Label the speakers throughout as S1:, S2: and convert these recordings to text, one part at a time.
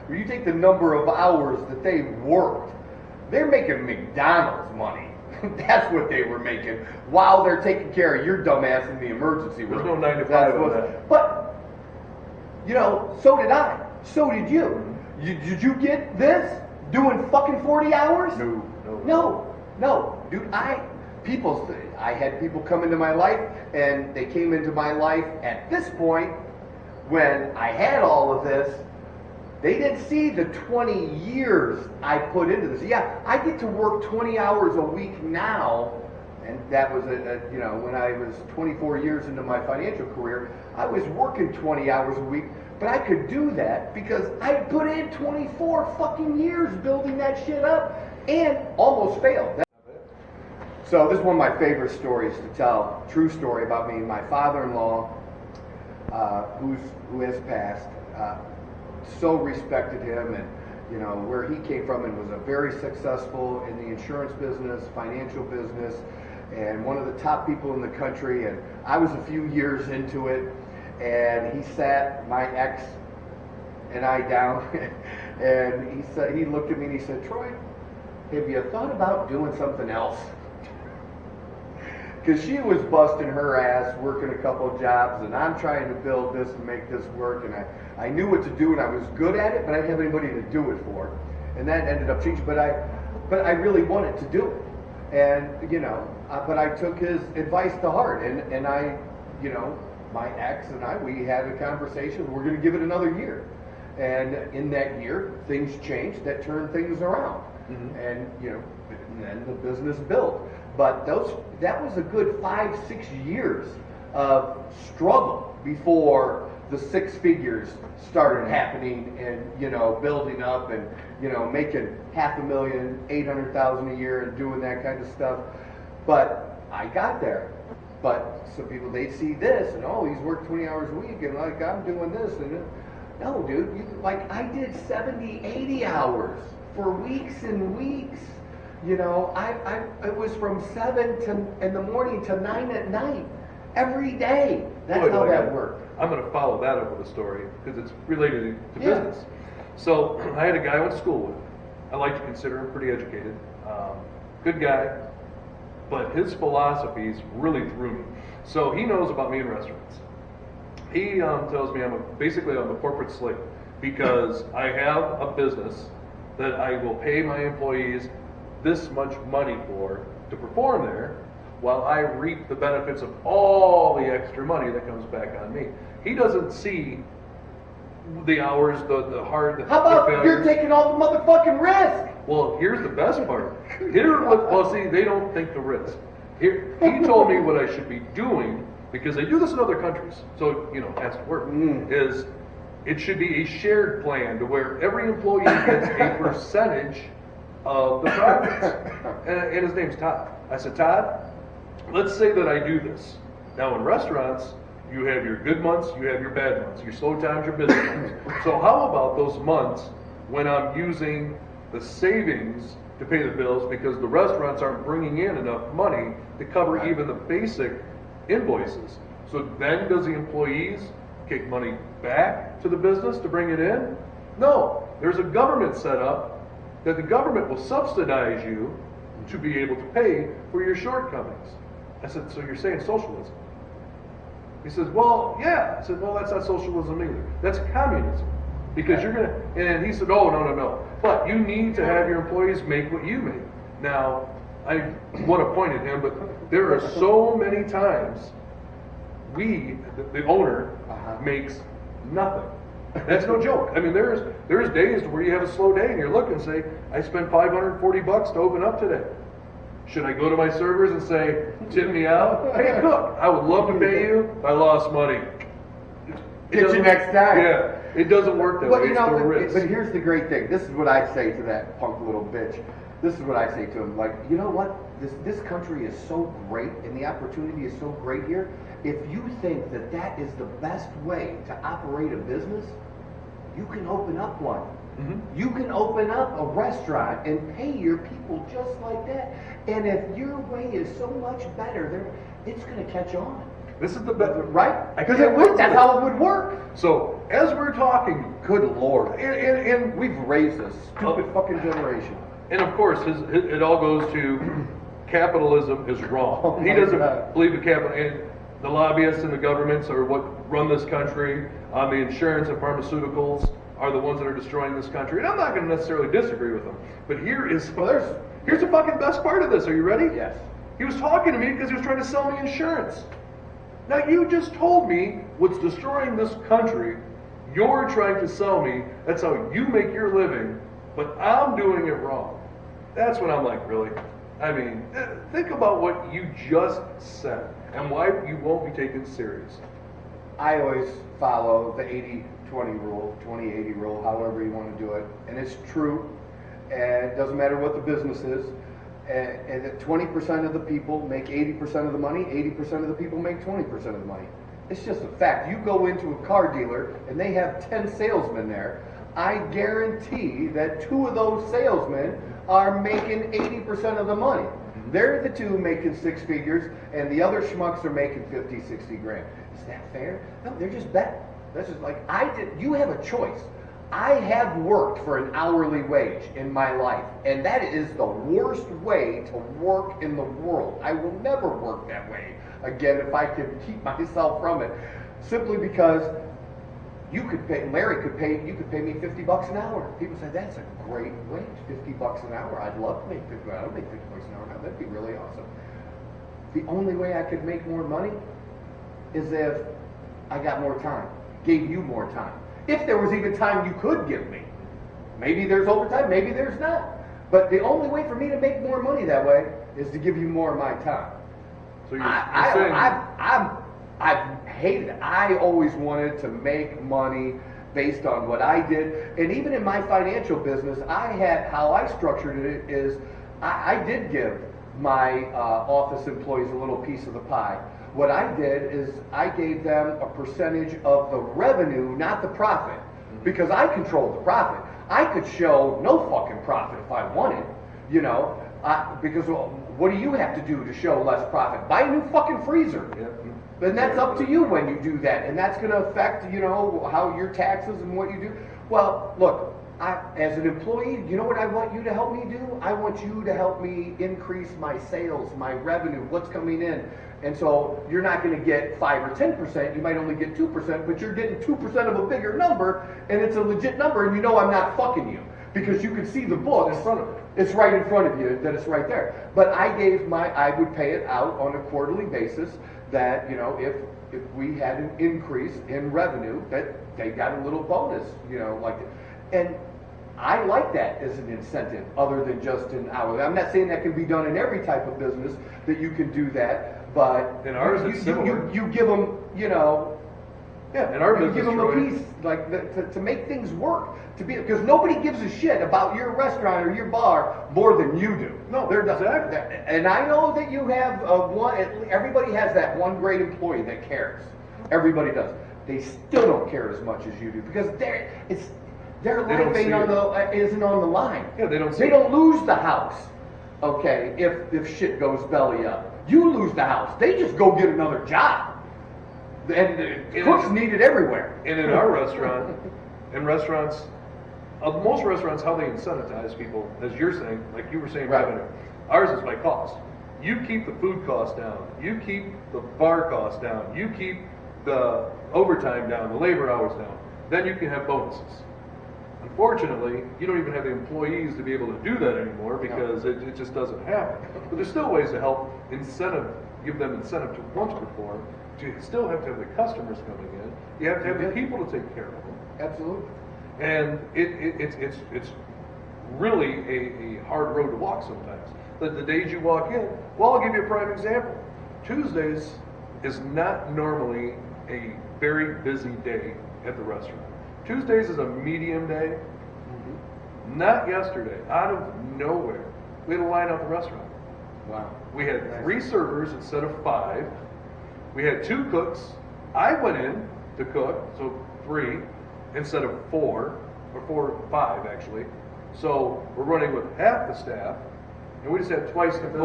S1: when you take the number of hours that they worked, they're making McDonald's money. That's what they were making while they're taking care of your dumbass in the emergency room.
S2: There's no 9 to 5 on that.
S1: But, you know, so did I. So did you. Did you get this? Doing fucking 40 hours? No. Dude, I had people come into my life, and they came into my life at this point when I had all of this. They didn't see the 20 years I put into this. Yeah, I get to work 20 hours a week now, and that was when I was 24 years into my financial career, I was working 20 hours a week, but I could do that because I put in 24 fucking years building that shit up and almost failed. So this is one of my favorite stories to tell, true story about me. My father-in-law, who has passed, so respected him, and you know where he came from, and was a very successful in the insurance business, financial business, and one of the top people in the country. And I was a few years into it, and he sat my ex and I down, and he looked at me and he said, "Troy, have you thought about doing something else?" Because she was busting her ass, working a couple of jobs, and I'm trying to build this and make this work, and I knew what to do, and I was good at it, but I didn't have anybody to do it for. And that ended up changing, but I really wanted to do it. And, you know, but I took his advice to heart, and I, you know, my ex and I, we had a conversation, we're going to give it another year. And in that year, things changed that turned things around. Mm-hmm. And, you know, and then the business built. But that was a good 5-6 years of struggle before the 6 figures started happening and, you know, building up and, you know, making $500,000, $800,000 a year and doing that kind of stuff. But I got there. But some people, they see this and, oh, he's worked 20 hours a week and like I'm doing this. And no, dude, like I did 70, 80 hours for weeks and weeks. You know, it was from 7 in the morning to 9 at night, every day. That's how that worked.
S2: I'm going to follow that up with a story because it's related to business. So I had a guy I went to school with. I like to consider him pretty educated, good guy, but his philosophies really threw me. So he knows about me in restaurants. He tells me I'm a corporate slave because I have a business that I will pay my employees this much money to perform there, while I reap the benefits of all the extra money that comes back on me. He doesn't see the hours, the hard,
S1: How about you're taking all the motherfucking risk?
S2: Well, here's the best part. See, they don't think the risk. He told me what I should be doing, because they do this in other countries, so, you know, it has to work, is it should be a shared plan to where every employee gets a percentage of the profits. And his name's Todd. I said, Todd, let's say that I do this. Now in restaurants, you have your good months, you have your bad months, your slow times, your busy months. So how about those months when I'm using the savings to pay the bills because the restaurants aren't bringing in enough money to cover even the basic invoices? So then does the employees kick money back to the business to bring it in? No, there's a government set up that the government will subsidize you to be able to pay for your shortcomings. I said, so you're saying socialism? He says, well, yeah. I said, well, that's not socialism either. That's communism. Because you're going to, and he said, oh, no. But you need to have your employees make what you make. Now, I want to point at him, but there are so many times the owner makes nothing. That's no joke. I mean, there's days where you have a slow day and you're looking and say, I spent $540 to open up today. Should I go to my servers and say, tip me out? Hey, cook, I would love to pay you. I lost money.
S1: Get you next time.
S2: Yeah, it doesn't work that way.
S1: You know, but here's the great thing. This is what I say to that punk little bitch. This is what I say to him. Like, you know what? This country is so great and the opportunity is so great here. If you think that is the best way to operate a business, you can open up one. Mm-hmm. You can open up a restaurant and pay your people just like that. And if your way is so much better, it's going to catch on.
S2: This is the best.
S1: Right?
S2: I
S1: Because
S2: can't
S1: it
S2: wait
S1: would,
S2: for
S1: that's
S2: this.
S1: how it would work.
S2: So as we're talking,
S1: Good Lord.
S2: and
S1: We've raised this stupid fucking generation.
S2: And of course, it all goes to capitalism is wrong.
S1: Oh
S2: He
S1: my
S2: doesn't
S1: God.
S2: believe in capital. And the lobbyists and the governments are what run this country. The insurance and pharmaceuticals are the ones that are destroying this country. And I'm not going to necessarily disagree with them. But here's the fucking best part of this. Are you ready?
S1: Yes.
S2: He was talking to me because he was trying to sell me insurance. Now you just told me what's destroying this country. You're trying to sell me. That's how you make your living. But I'm doing it wrong. That's when I'm like, really? I mean, think about what you just said and why you won't be taken serious.
S1: I always follow the 80-20 rule, 20-80 rule, however you want to do it. And it's true. And it doesn't matter what the business is. And that 20% of the people make 80% of the money, 80% of the people make 20% of the money. It's just a fact. You go into a car dealer and they have 10 salesmen there. I guarantee that 2 of those salesmen are making 80% of the money. They're the 2 making 6 figures, and the other schmucks are making 50, 60 grand. Is that fair? No, they're just betting. That's just like, you have a choice. I have worked for an hourly wage in my life, and that is the worst way to work in the world. I will never work that way again if I can keep myself from it, simply because Larry could pay me $50 an hour. People say, that's a great wage, $50 an hour. I'd love to make 50. I don't make $50 an hour now. That'd be really awesome. The only way I could make more money is if I got more time, gave you more time. If there was even time you could give me. Maybe there's overtime, maybe there's not. But the only way for me to make more money that way is to give you more of my time.
S2: So you're saying...
S1: I've hated it. I always wanted to make money based on what I did. And even in my financial business, how I structured it is I did give my office employees a little piece of the pie. What I did is I gave them a percentage of the revenue, not the profit, because I controlled the profit. I could show no fucking profit if I wanted, because what do you have to do to show less profit? Buy a new fucking freezer.
S2: Yep.
S1: Then that's up to you when you do that, and that's going to affect, how your taxes and what you do. Well, look, as an employee, you know what I want you to help me do? I want you to help me increase my sales, my revenue, what's coming in. And so you're not going to get 5 or 10%, you might only get 2%, but you're getting 2% of a bigger number, and it's a legit number, and I'm not fucking you. Because you can see the books.
S2: In front of you.
S1: It's right in front of you, that it's right there. But I would pay it out on a quarterly basis that, if we had an increase in revenue, that they got a little bonus, and I like that as an incentive other than just an hourly. I'm not saying that can be done in every type of business that you can do that, but
S2: in ours it's similar.
S1: You give them,
S2: in our business,
S1: give them a piece to make things work. Because nobody gives a shit about your restaurant or your bar more than you do.
S2: No, exactly.
S1: And I know that you have everybody has that one great employee that cares. Everybody does. They still don't care as much as you do because their life isn't on the line.
S2: Yeah, they don't.
S1: They don't lose the house. Okay, if shit goes belly up, you lose the house. They just go get another job. And cooks needed everywhere.
S2: And in our restaurant, most restaurants, how they incentivize people, as you're saying, like you were saying,
S1: right.
S2: Revenue. Ours is by cost. You keep the food costs down. You keep the bar costs down. You keep the overtime down, the labor hours down. Then you can have bonuses. Unfortunately, you don't even have the employees to be able to do that anymore because it just doesn't happen. But there's still ways to help give them incentive to want to perform. But you still have to have the customers coming in. You have to have the people to take care of them.
S1: Absolutely.
S2: And it's really a hard road to walk sometimes. The days you walk in, well, I'll give you a prime example. Tuesdays is not normally a very busy day at the restaurant. Tuesdays is a medium day. Mm-hmm. Not yesterday, out of nowhere, we had a line out the restaurant.
S1: Wow.
S2: We had 3 servers instead of 5. We had 2 cooks. I went in to cook, so 3 instead of 4, or 5 actually. So we're running with half the staff, and we just had twice the business.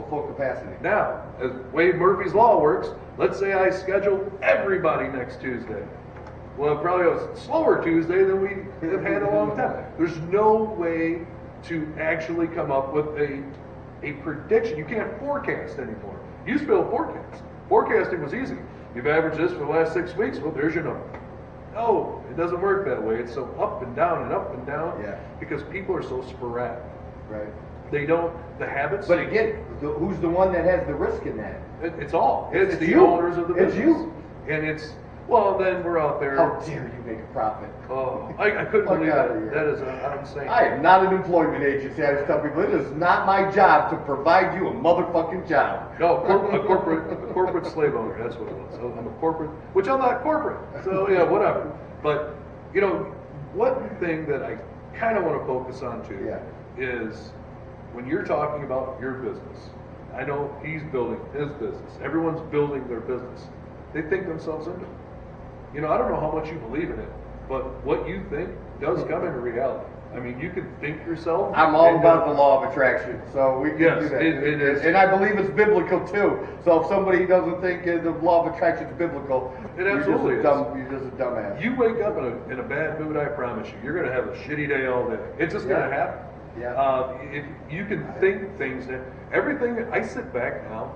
S1: Full capacity.
S2: Now, as Wade Murphy's Law works, let's say I schedule everybody next Tuesday. Well, probably a slower Tuesday than we have had in a long time. There's no way to actually come up with a prediction. You can't forecast anymore. You used to be able to forecast. Forecasting was easy. You've averaged this for the last 6 weeks, well, there's your number. No, it doesn't work that way. It's so up and down and up and down because people are so sporadic.
S1: Right.
S2: They don't, the habits.
S1: But again, who's the one that has the risk in that?
S2: It's all. It's the
S1: you.
S2: owners of the business.
S1: It's you.
S2: And it's, well, then we're out there.
S1: How dare you make a profit?
S2: Oh, I couldn't
S1: Fuck
S2: believe
S1: outta
S2: that.
S1: here.
S2: That is insane.
S1: I am not an employment agency. I just tell people it is not my job to provide you a motherfucking job.
S2: No, a corporate slave owner. That's what it was. So I'm a corporate, which I'm not corporate. So yeah, whatever. But you know, one thing that I kind of want to focus on too is when you're talking about your business. I know he's building his business. Everyone's building their business. They think themselves into it. You know, I don't know how much you believe in it, but what you think does come into reality. I mean, you can think yourself.
S1: I'm all about the law of attraction, so we can do that.
S2: It is.
S1: And I believe it's biblical too. So if somebody doesn't think the law of attraction is biblical,
S2: It absolutely
S1: you're just a dumbass.
S2: You wake up in a bad mood, I promise you, you're going to have a shitty day all day. It's just going to happen.
S1: Yeah.
S2: If you can think things that everything. I sit back now